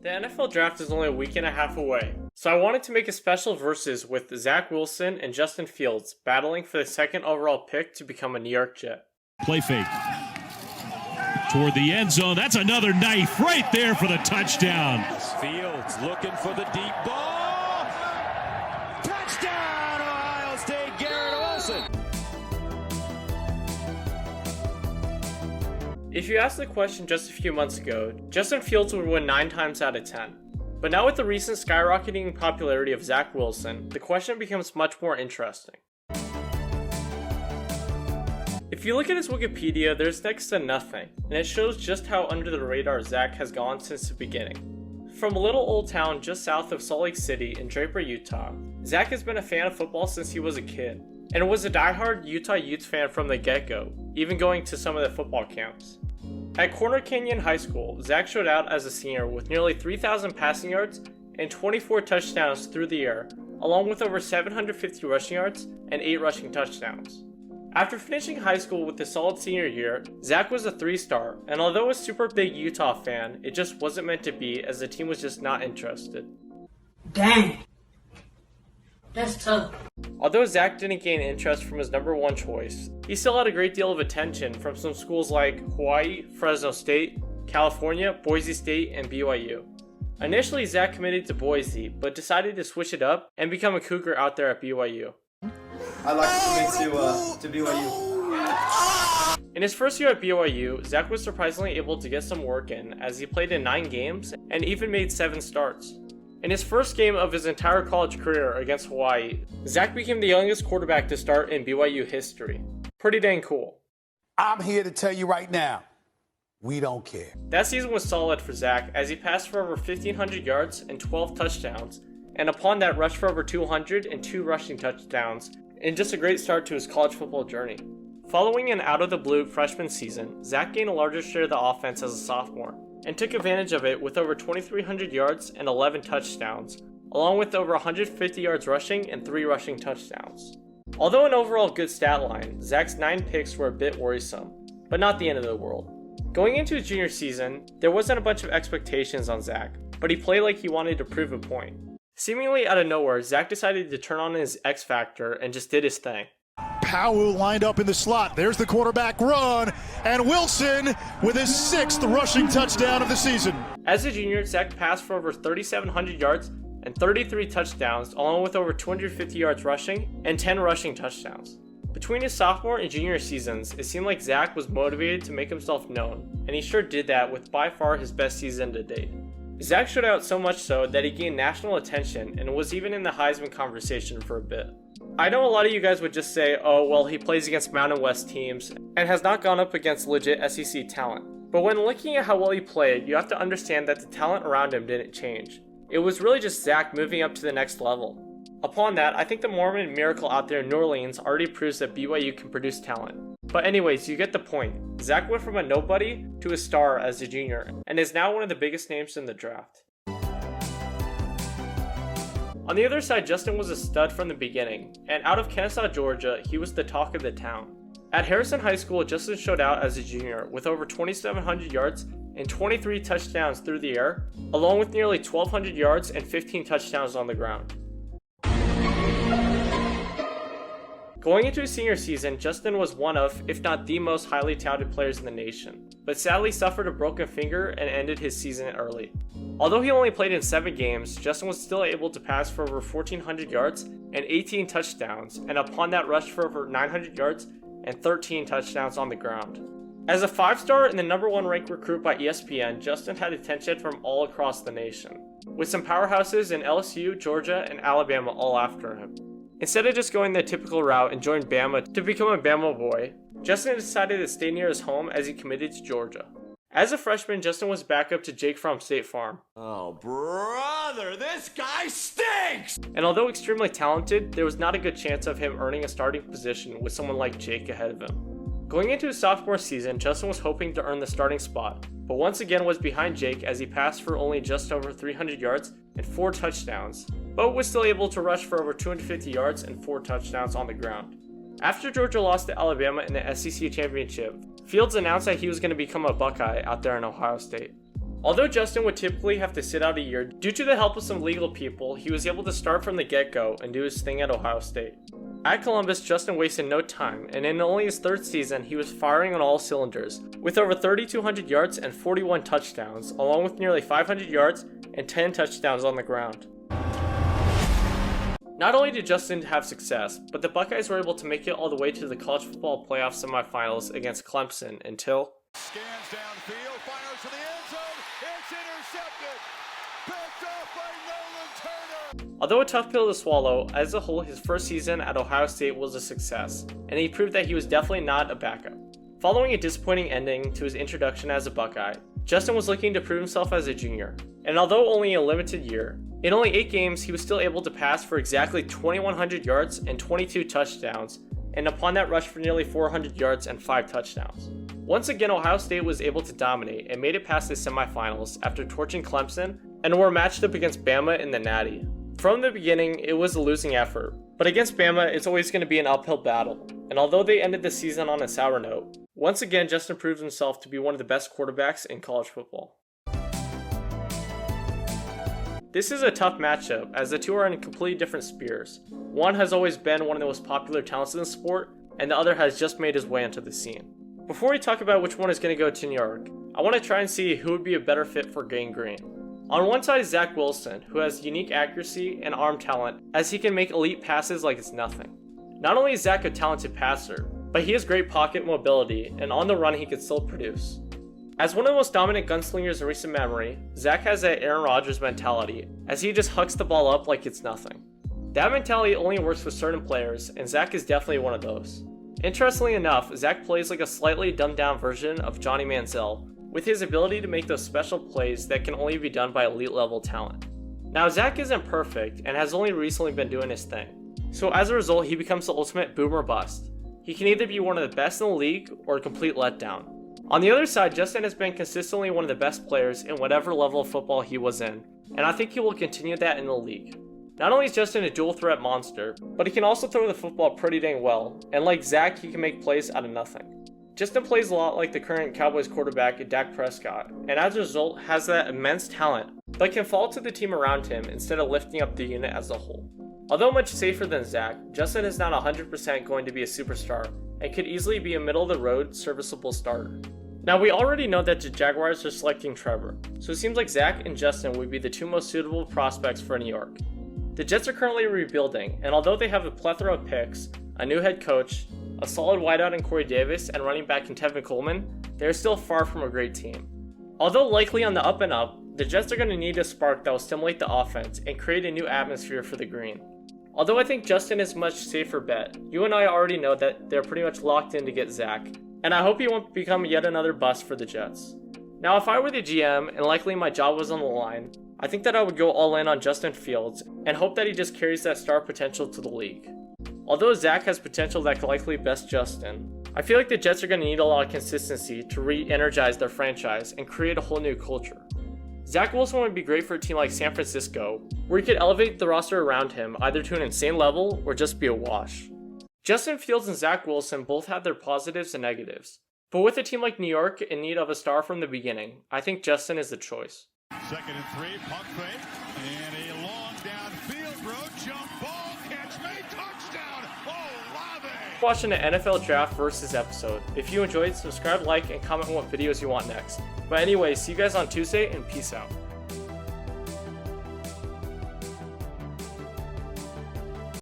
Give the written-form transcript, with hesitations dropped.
The NFL draft is only a week and a half away, so I wanted to make a special versus with Zach Wilson and Justin Fields battling for the second overall pick to become a New York Jet. Play fake. Toward the end zone. That's another knife right there for the touchdown. Fields looking for the deep ball. Touchdown, Ohio State, Garrett Wilson. If you asked the question just a few months ago, Justin Fields would win 9 times out of 10. But now with the recent skyrocketing popularity of Zach Wilson, the question becomes much more interesting. If you look at his Wikipedia, there's next to nothing, and it shows just how under the radar Zach has gone since the beginning. From a little old town just south of Salt Lake City in Draper, Utah, Zach has been a fan of football since he was a kid, and was a diehard Utah Utes fan from the get-go, even going to some of the football camps. At Corner Canyon High School, Zach showed out as a senior with nearly 3,000 passing yards and 24 touchdowns through the air, along with over 750 rushing yards and 8 rushing touchdowns. After finishing high school with a solid senior year, Zach was a 3-star, and although a super big Utah fan, it just wasn't meant to be as the team was just not interested. Dang! That's tough. Although Zach didn't gain interest from his number 1 choice, he still had a great deal of attention from some schools like Hawaii, Fresno State, California, Boise State, and BYU. Initially, Zach committed to Boise, but decided to switch it up and become a Cougar out there at BYU. I'd like to commit to BYU. In his first year at BYU, Zach was surprisingly able to get some work in as he played in 9 games and even made 7 starts. In his first game of his entire college career against Hawaii, Zach became the youngest quarterback to start in BYU history. Pretty dang cool. I'm here to tell you right now, we don't care. That season was solid for Zach as he passed for over 1,500 yards and 12 touchdowns, and upon that rushed for over 200 and 2 rushing touchdowns, and just a great start to his college football journey. Following an out-of-the-blue freshman season, Zach gained a larger share of the offense as a sophomore, and took advantage of it with over 2,300 yards and 11 touchdowns, along with over 150 yards rushing and 3 rushing touchdowns. Although an overall good stat line, Zach's 9 picks were a bit worrisome, but not the end of the world. Going into his junior season, there wasn't a bunch of expectations on Zach, but he played like he wanted to prove a point. Seemingly out of nowhere, Zach decided to turn on his X Factor and just did his thing. Powell lined up in the slot. There's the quarterback run, and Wilson with his 6th rushing touchdown of the season. As a junior, Zach passed for over 3,700 yards and 33 touchdowns, along with over 250 yards rushing and 10 rushing touchdowns. Between his sophomore and junior seasons, it seemed like Zach was motivated to make himself known, and he sure did that with by far his best season to date. Zach showed out so much so that he gained national attention and was even in the Heisman conversation for a bit. I know a lot of you guys would just say, oh well, he plays against Mountain West teams and has not gone up against legit SEC talent. But when looking at how well he played, you have to understand that the talent around him didn't change. It was really just Zach moving up to the next level. Upon that, I think the Mormon Miracle out there in New Orleans already proves that BYU can produce talent. But anyways, you get the point. Zach went from a nobody to a star as a junior, and is now one of the biggest names in the draft. On the other side, Justin was a stud from the beginning, and out of Kennesaw, Georgia, he was the talk of the town. At Harrison High School, Justin showed out as a junior with over 2,700 yards and 23 touchdowns through the air, along with nearly 1,200 yards and 15 touchdowns on the ground. Going into his senior season, Justin was one of, if not the most highly touted players in the nation, but sadly suffered a broken finger and ended his season early. Although he only played in 7 games, Justin was still able to pass for over 1,400 yards and 18 touchdowns, and upon that rushed for over 900 yards and 13 touchdowns on the ground. As a 5-star and the number 1 ranked recruit by ESPN, Justin had attention from all across the nation, with some powerhouses in LSU, Georgia, and Alabama all after him. Instead of just going the typical route and join Bama to become a Bama boy, Justin decided to stay near his home as he committed to Georgia. As a freshman, Justin was backup to Jake from State Farm. Oh, brother, this guy stinks! And although extremely talented, there was not a good chance of him earning a starting position with someone like Jake ahead of him. Going into his sophomore season, Justin was hoping to earn the starting spot, but once again was behind Jake as he passed for only just over 300 yards and 4 touchdowns, but was still able to rush for over 250 yards and 4 touchdowns on the ground. After Georgia lost to Alabama in the SEC championship, Fields announced that he was going to become a Buckeye out there in Ohio State. Although Justin would typically have to sit out a year, due to the help of some legal people, he was able to start from the get-go and do his thing at Ohio State. At Columbus, Justin wasted no time, and in only his third season, he was firing on all cylinders, with over 3,200 yards and 41 touchdowns, along with nearly 500 yards and 10 touchdowns on the ground. Not only did Justin have success, but the Buckeyes were able to make it all the way to the college football playoff semifinals against Clemson until Scans downfield, fires to the end zone. It's intercepted. Picked off by Nolan Turner. Although a tough pill to swallow, as a whole his first season at Ohio State was a success, and he proved that he was definitely not a backup. Following a disappointing ending to his introduction as a Buckeye, Justin was looking to prove himself as a junior, and although only a limited year, in only 8 games he was still able to pass for exactly 2,100 yards and 22 touchdowns, and upon that rush for nearly 400 yards and 5 touchdowns. Once again, Ohio State was able to dominate and made it past the semifinals after torching Clemson and were matched up against Bama in the Natty. From the beginning, it was a losing effort, but against Bama, it's always going to be an uphill battle, and although they ended the season on a sour note, once again Justin proved himself to be one of the best quarterbacks in college football. This is a tough matchup, as the two are in completely different spheres. One has always been one of the most popular talents in the sport, and the other has just made his way onto the scene. Before we talk about which one is going to go to New York, I want to try and see who would be a better fit for Gang Green. On one side is Zach Wilson, who has unique accuracy and arm talent, as he can make elite passes like it's nothing. Not only is Zach a talented passer, but he has great pocket mobility, and on the run he can still produce. As one of the most dominant gunslingers in recent memory, Zach has that Aaron Rodgers mentality, as he just hucks the ball up like it's nothing. That mentality only works with certain players, and Zach is definitely one of those. Interestingly enough, Zach plays like a slightly dumbed down version of Johnny Manziel, with his ability to make those special plays that can only be done by elite level talent. Now Zach isn't perfect, and has only recently been doing his thing, so as a result he becomes the ultimate boom or bust. He can either be one of the best in the league, or a complete letdown. On the other side, Justin has been consistently one of the best players in whatever level of football he was in, and I think he will continue that in the league. Not only is Justin a dual threat monster, but he can also throw the football pretty dang well, and like Zach, he can make plays out of nothing. Justin plays a lot like the current Cowboys quarterback Dak Prescott, and as a result has that immense talent, but can fall to the team around him instead of lifting up the unit as a whole. Although much safer than Zach, Justin is not 100% going to be a superstar, and could easily be a middle-of-the-road, serviceable starter. Now we already know that the Jaguars are selecting Trevor, so it seems like Zach and Justin would be the two most suitable prospects for New York. The Jets are currently rebuilding, and although they have a plethora of picks, a new head coach, a solid wideout in Corey Davis, and running back in Tevin Coleman, they are still far from a great team. Although likely on the up and up, the Jets are going to need a spark that will stimulate the offense and create a new atmosphere for the green. Although I think Justin is a much safer bet, you and I already know that they're pretty much locked in to get Zach, and I hope he won't become yet another bust for the Jets. Now if I were the GM and likely my job was on the line, I think that I would go all in on Justin Fields and hope that he just carries that star potential to the league. Although Zach has potential that could likely best Justin, I feel like the Jets are going to need a lot of consistency to re-energize their franchise and create a whole new culture. Zach Wilson would be great for a team like San Francisco, where he could elevate the roster around him either to an insane level or just be a wash. Justin Fields and Zach Wilson both have their positives and negatives, but with a team like New York in need of a star from the beginning, I think Justin is the choice. 2nd and 3, pump fake, and a long downfield throw, jump ball, catch made, touchdown, Olave! Watching the NFL Draft Versus episode. If you enjoyed, subscribe, like, and comment on what videos you want next. But anyway, see you guys on Tuesday, and peace out.